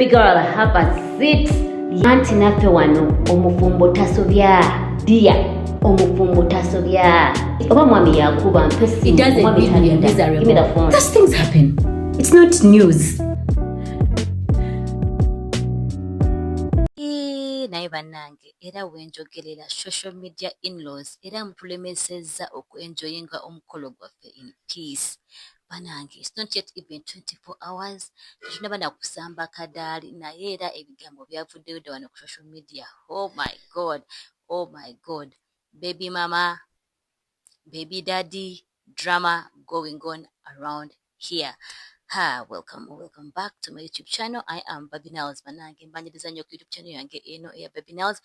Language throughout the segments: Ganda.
baby girl, have a seat. Anti nafe wano omufumbo tasobya dia omufumbo tasobya oba mwami yakuba mpesi mwami talinda. Give me the phone. Those things happen. It's not news. Naye bannange era wenjogerera social media in-laws era mutulemesezza okuenjoyinga omukolo gwaffe in peace. Banange, it's not yet even 24 hours. Tunaba na kusamba kadaali naye era ebigambo byavuddeyo dda wano ku social media. Oh my god. Oh my god. Baby mama, baby daddy, drama going on around here. Welcome back to my YouTube channel. I am Baby Nels Banange. Mbanjiriza nnyo ku YouTube channel yange eno eya Baby Nels,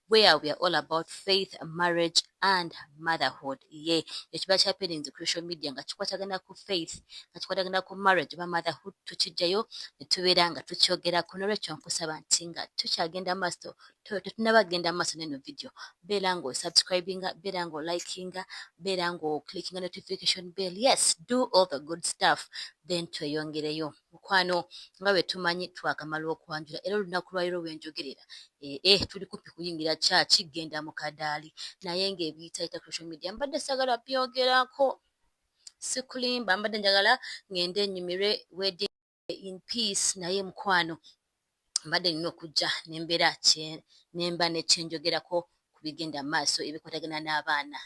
where we are all about faith, marriage, and motherhood. Yeah, ekiba happening in social media nga kikwatagana ku faith, nga kikwatagana ku marriage oba motherhood, tukijjayo ne tubeera nga tukyogerako. Nolwekyo nkusaba nti nga tukyagenda maaso, tetunabagenda maaso n'eno video, beera ng'osubscribinga, beera ng'olikinga, beera ng'oclickinga notification bell. Yes, do all the good stuff, then tweyongereyo. Mukwano nga bwe tumanyi twakamala okwanjula era olunaku lwaliro lwenjogerera tuli kupi kuyingira kyaki genda mu kadaali naye ng'ebiyitayita social media mbadde sagala byogerako, sikulimba, mbadde njagala ngende nnyumirwe wedding in peace, naye mukwano mbadde nina okujja nembeera nemba nekyenjogerako ku bigenda maaso ebikwatagana n'abaana.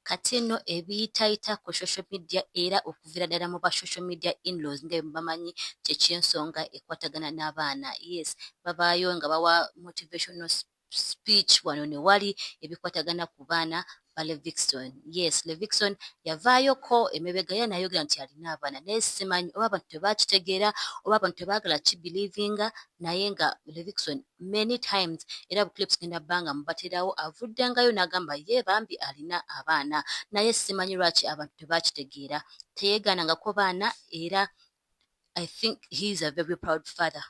Kati nno ebiyitayita ku social media era okuviira ddala mu ba social media in-laws nga bamanyi kyekyensonga ekwatagana n'abaana. Yes, babaayo nga bawa motivational speech wano ne wali ebikwatagana ku baana ba Levixone. Yes, Levixone yavaayoko emabega ye n'ayogera nti alina abaana naye simanyi oba abantu tebakitegeera oba abantu tebaagala kibelievinga, naye nga Levixone many times era buclips genda bbanga mubaterawo avuddengayo n'agamba ye bambi alina abaana, naye simanyi lwaki abantu tebakitegeera. Teyeegaanangako baana era I think he is a very proud father.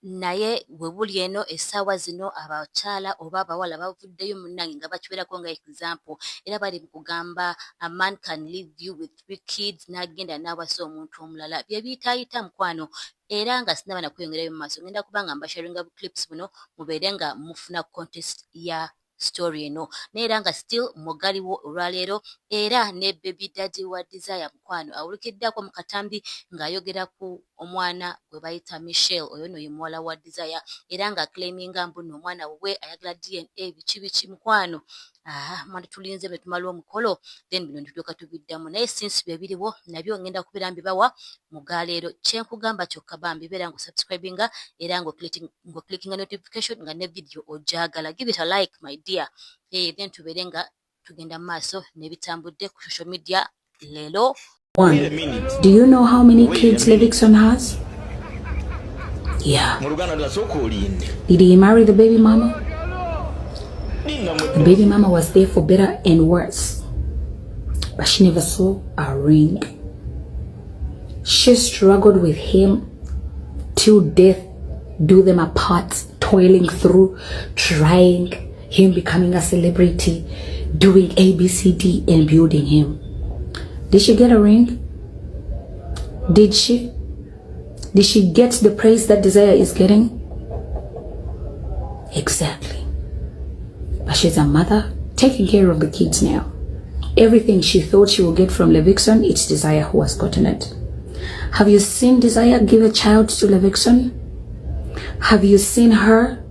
Naye bwe buli eno essaawa zino abakyala oba abawala bavuddeyo munnange nga bakiwerako nga example era bali mu kugamba a man can leave you with 3 kids n'agenda n'awasa omuntu omulala. Bye biyitayita mukwano era nga sinaba na kweyongerayo mu maaso ngenda kuba nga mbasharinga bu clips buno mubeere nga mufuna contest ya story eno naye era nga still mugaliwo olwaleero era ne baby daddy wa Desire mukwano awulikiddako mu katambi ng'ayogera ku omwana gwe bayita Michelle, oyo no ye muwala wa Desire era nga claiminga mbu no omwana we ayagala DNA biki mukwano. Mwandi tulinze bwe tumala omukolo then bino ndituuka tubiddamu naye since bye biriwo nabyo ngenda kubeera mbibawa mu galeero. Kyenkugamba kyokka bambi beera ng'osubscribinga era ng'oclickinga notification nga ne video ogyagala. Give it a like my dear. Then tubeere nga tugenda maaso n'ebitambudde ku social media leero. Do you know how many kids Levixone has? Yeah. Did he marry the baby mama? The baby mama was there for better and worse, but she never saw a ring. She struggled with him till death do them apart, toiling through, trying, him becoming a celebrity, doing ABCD and building him. Did she get a ring? Did she? Did she get the praise that Desire is getting? Exactly. But she's a mother taking care of the kids now. Everything she thought she would get from Levixone, it's Desire who has gotten it. Have you seen Desire give a child to Levixone? Have you seen her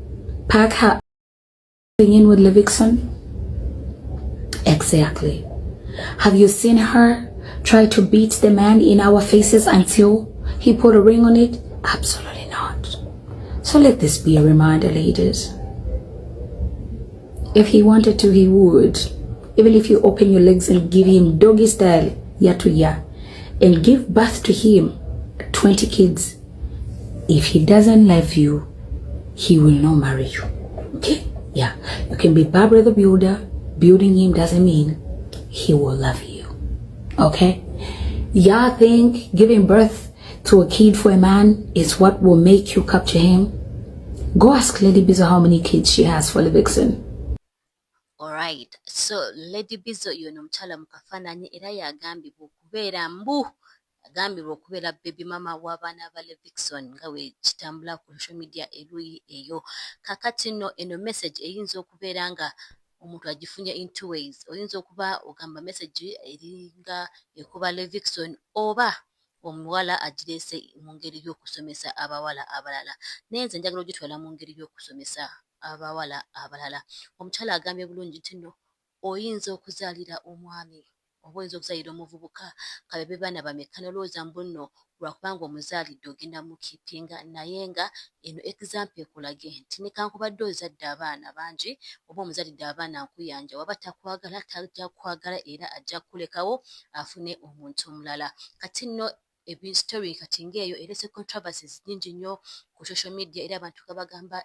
pack her in with Levixone? Exactly. Have you seen her try to beat the man in our faces until he put a ring on it? Absolutely not. So let this be a reminder, ladies. If he wanted to, he would. Even if you open your legs and give him doggy style, year to year, and give birth to him 20 kids, if he doesn't love you, he will not marry you. Okay? Yeah. You can be Barbara the Builder. Building him doesn't mean he will love you. Okay? Y'all think giving birth to a kid for a man is what will make you capture him? Go ask Lady Bizzo how many kids she has for Levixone. Alright, so Lady Bizzo yono mchala mukafananyi era yagambibwa okubeera mbu agambirwa okubeera baby mama w'abaana ba Levixone nga we kitambula ku social media eruyi eyo. Kakati nno eno message eyinza okubeera nga omuntu agifunye in two ways. Oyinza okuba ogamba message eringa ekuba Levixone oba omuwala agireese mu ngeri y'okusomesa abawala abalala. Naye nze njagala ogitwala mu ngeri y'okusomesa abawala abalala. Omukyala agambye bulungi nti nno oyinza okuzaalira omwami oba oyinza okuzaalira omuvubuka kabebe baana bameka nolowooza mbu nno lwakubanga omuzaalidde ogenda mukipinga, naye nga eno example ekulage nti ne kankubadde ozadde abaana bangi oba omuzaalidde abaana nkuyanja waba takwagala tajja kwagala era ajja kulekawo afune omuntu omulala. Kati nno story kati ng'eyo erese controversies nyingi nnyo ku social media era abantu bagamba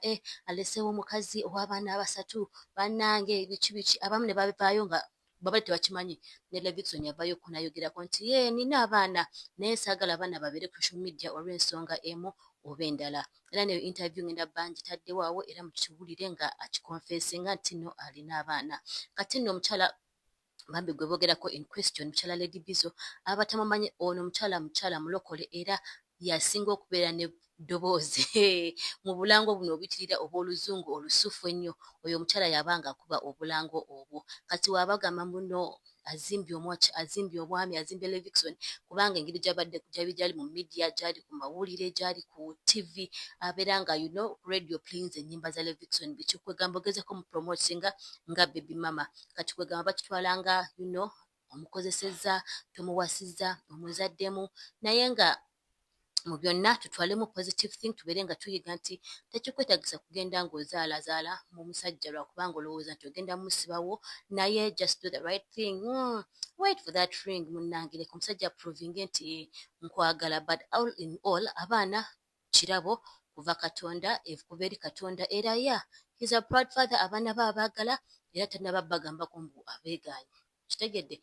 alesewo omukazi ow'abaana 3 bannange biki abamu ne babivaayo nga baba tebakimanyi. Ne Levixone yavaayo kunayogerako nti nina abaana naye saagala abaana babeere ku social media olw'ensonga emu oba endala. Era neyo interview ngenda bangitadde waawo era mukiwulire nga akikonfesinga nti nno alina abaana. Kati nno omukyala bambi gwe boogerako in question mukyala Lady Bizo abatamumanyi ono mukyala mulokole era yasinga okubeera ne ddoboozi mu bulango buno obitirira oba oluzungu olusufu ennyo. Oyo omukyala yabanga akuba obulango obwo. Kati waabagamba muno azimbye omwami azimbye Levixone kubanga engeri gyali mu media gyali ku mawulire gyali ku TV abeera nga radio plays ennyimba za Levixone biki kwegamba ogezeko mu promotinga nga baby mama. Kati kwegamba bakitwalanga omukozesezza tomuwasizza omuzaddemu naye nga mu byonna tutwalemu positive thing tubeere nga tuyiga nti tekikwetagisa kugenda ng'ozaalazaala mu musajja lwakubanga olowooza nti ogenda musibawo naye just do the right thing. Wait for that ring munnange leka omusajja provinge nti nkwagala but all in all abaana kirabo kuva Katonda kuva eri Katonda era he's a proud father abaana baagala era tanaba bagambako mbu abeegaanye kitegedde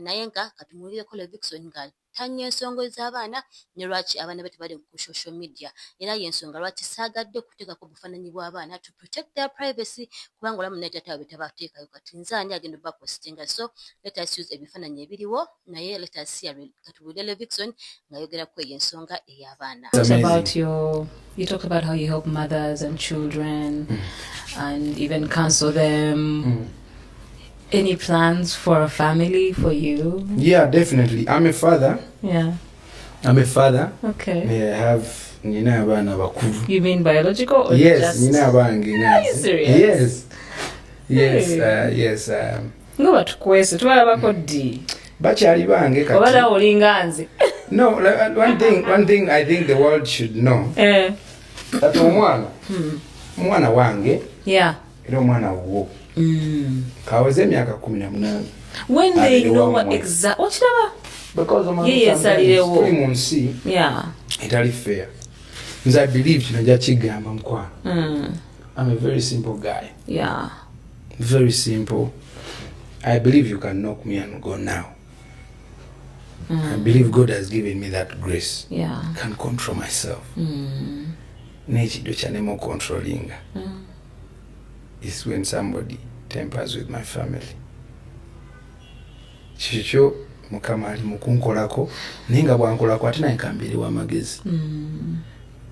naye nga katumuulireko Levixone nga tanya ensonga z'abaana ne lwaki abaana be tebali ku social media era y'ensonga lwaki saagadde okuteekako obufaananyi bw'abaana to protect their privacy kubanga olamu naye taata waabwe tabateekayo kati nze ani agenda obapostinga. So let us use ebifaananyi ebiriwo naye let us see katubuulire Levixone ng'ayogerako ey'ensonga ey'abaana. You talked about how you help mothers and children and even counsel them. Any plans for a family for you? Yeah, definitely. I'm a father. Yeah. I'm a father. Okay. I have nina abaana bakulu. You mean biological or yes, just? Nina abange. Are you serious? Yes. Hey. Yes. Ngo batukwese twalabako ddi. Bakyali bange kati. Obala olinga nze. No, one thing I think the world should know. That omwana wange. Yeah. Era omwana wo. Kaweze emyaka 18. When they know what exactly because mu nsi etali fair. Nze I believe kino nja kigamba mukwana. I'm a very simple guy. Yeah. Very simple. I believe you can knock me and go now. I believe God has given me that grace. Yeah. I can control myself. Nechido chanemo controlling. Is when somebody tempers with my family. Chicho mukama ali mukunkolako ninga bwankolako ate naye kambiri wa magezi.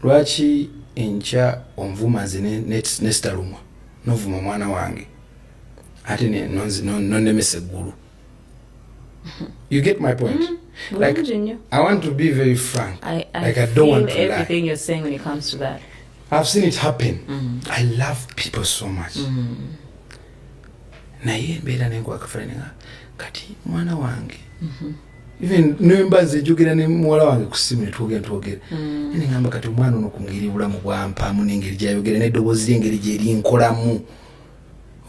Lwaki encha onvuma zine nestalumwa novuma mwana wange ate ne nondemese gulu. You get my point? Like I want to be very frank. I don't want to lie. Everything you're saying when it comes to that. I've seen it happen. I love people so much. Na ye mbera nengo akafaninga kati mwana wange. Even nemba nzijukira ne muwala wange kusimu netwogera. Ene ngamba kati omwana ono kumugiri bulamu bwampa mu nengeri gyayogera n'eddoboozi ly'engeri gyeri nkolamu.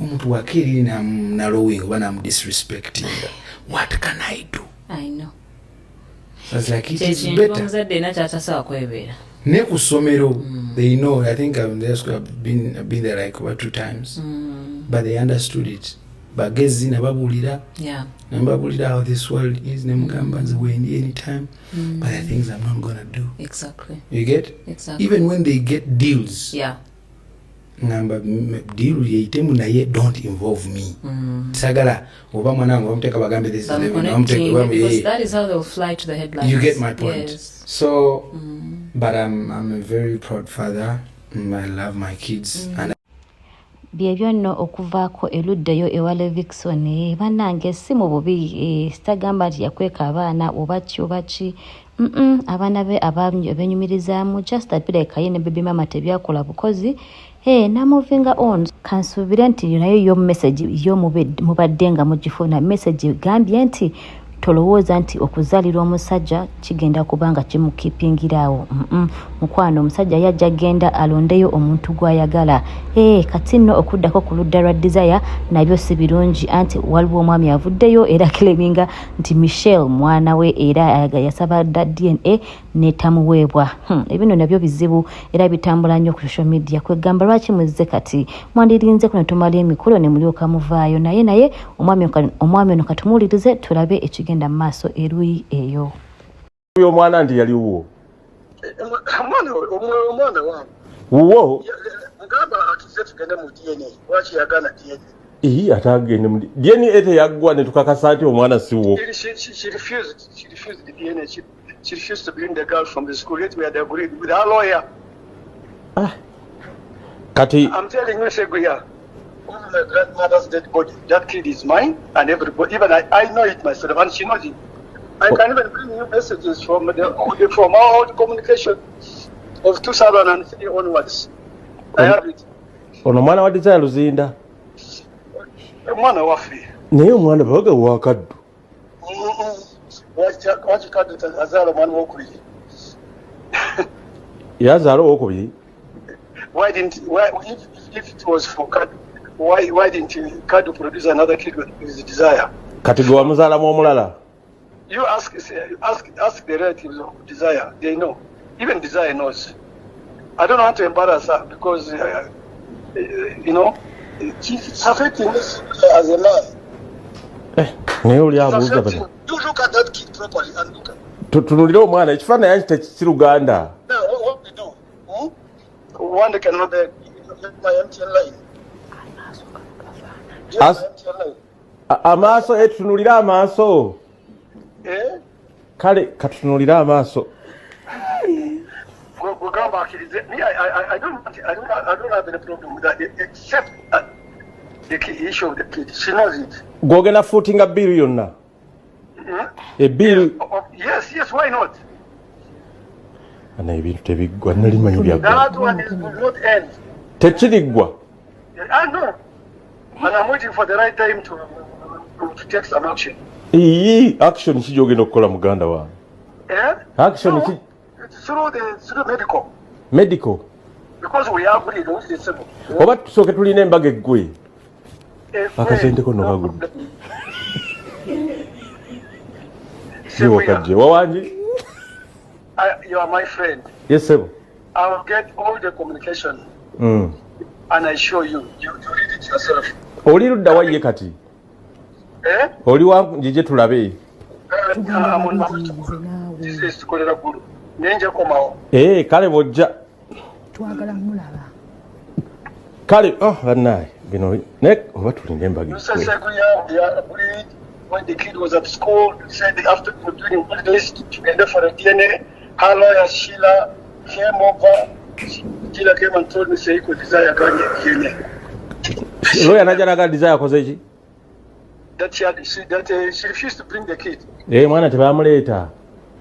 Omuntu wakiri na lowing bana mu disrespecting. What can I do? I know. That's like it is better. Ne kusomero they know. I think I've been there like 2 times. But they understood it. Bagezi nababulira. Yeah. Nababulira how this world is. Nemugamba nze wendi anytime. But the things I'm not gonna do. Exactly. You get? Exactly. Even when they get deals. Yeah. ngamba diru yeitemu naye don't involve me sagala oba mwana ngo mteka bagambe this because that is how they'll fly to the headlines. You get my point. Yes. So but I'm a very proud father. I love my kids and byebyo nno okuvaako eluddeyo ewa Levixone bannange si mu bubi sitagamba nti yakweka abaana oba ki abaana be abenyumirizaamu just a bit like ye ne baby mama tebyakola bukozi namuvinga on kansuubire nti nayo yo message yo mubadde nga mugifuna message gambye nti tolowooza nti okuzaalira omusajja kigenda kubanga kimukipingiraawo mukwano omusajja yajja genda alondeyo omuntu gw'ayagala kati nno okuddako ku ludda lwa desire nabyo si birungi anti waliwo omwami avuddeyo era kireminga nti Michelle mwana we era yasaba dda DNA netamuweebwa ebino nabyo bizibu era bitambula nnyo ku social media kwegamba lwaki muzze kati mwandirinze kuno tumala emikolo ne mulyoka muvaayo naye omwami ono katumuwulirize tulabe ekigenda mu maaso eruyi eyo. Uyo mwana ndi yali uwo omwana wange uwo ngamba atuze tugende mu DNA lwaki yagana DNA atagende mu DNA ete yaggwa ne tukakasa ati omwana si uwo. She refused the DNA. She refused to bring the girl from the school. Yet we had agreed with her lawyer. Kati I'm telling you, Seguya, over my grandmother's dead body, that kid is mine, and everybody, even I know it myself, and she knows it. I can even bring you messages from our communication of 2003 onwards. I have it. ono mwana wa Desire Luzinda. Mwana wafe. Naye omwana baga wakaddu. Waki kaddu azaala mwana wokubiri. Yazaala owokubiri. If it was for Kadu, why didn't Kadu produce another kid with Desire? Kati gwe wamuzaalamu omulala. You ask the relatives of Desire. They know. Even Desire knows. I don't want to embarrass her because, she's affecting us as a man. Naye oli abuuza bano. You look at that kid properly and look at tutunulire omwana ekifaananyi tekiruganda. Now, what we do? One can have my MTN line. Amaaso tutunulire amaaso. Kale katutunulire amaaso. I don't have any problem with that except the issue of the kid. She knows it. Gwogenda footinga bill yonna. Bill. Yes, why not? Ana ebintu tebiggwa nali manyi byagwa. That one will not end. Tekiriggwa. I know. And I'm waiting for the right time to take some action. Action kijogenda okukola muganda wa. Action through medical. Medical. Because we are agreed with the civil. Oba tusooke tulina embaga eggwe. Akasenteko no kagudde. Siwakajje wawanji. You are my friend. Yes, sir. I will get all the communication. And I show you. You read it yourself. Oli ludda wa ye kati? Oli wa njije tulabe. This is tukolera gulu. Nenje komawo. Kale bojja. Twagala mulaba. Kale, banaye. Bino nek oba tulinda embaga. When the kid was at school, he said after doing all this together for a DNA, her lawyer Sheila came over. Sheila came and told me say he could Desire DNA. Lawyer najaraga Desire koze ki? That she refused to bring the kid. Mwana tebamuleta.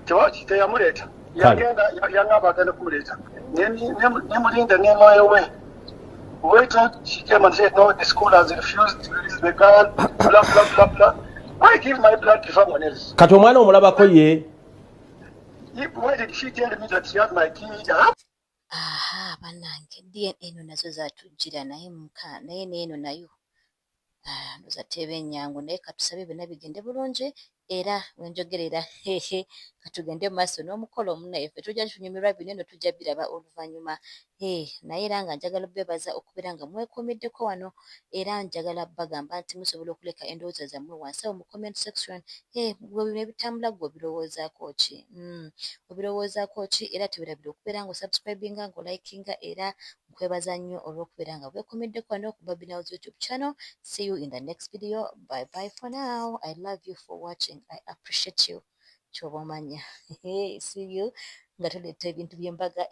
Teyamuleta. Yanga bagenda kumuleta. Nemulinda ne lawyer we. Waited, she came and said no, the school has refused to release the girl, blah blah blah blah. I give my blood to someone else. Kati omwana omulabako ye. Why did she tell me that she had my kid? Bannange DNA eno nazo zatujjira naye neeno nayo ndoza tebe ennyangu naye katusabe byonna bigende bulungi era wenjogerera katugende mu maaso n'omukolo omunaye ffe tujja tunyumirwa bino eno tujja biraba oluvannyuma naye era nga njagala bebaza okubeera nga mwekuumiddeko wano era njagala bagamba nti musobola okuleka endowooza zammwe wansi awo mu comment section bwe bino ebitambula gwe obirowoozaako ki era tebirabira okubeera nga osubscribinga ng'olikinga era nkwebaza nnyo olw'okubeera nga bwekomeddeko wano ku Babina's YouTube channel. See you in the next video. Bye bye for now. I love you for watching. I appreciate you. Chobomanya. See you. Nga tuleeta ebintu by'embaga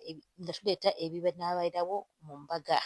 nga tuleeta ebiba n'abairawo mu mbaga.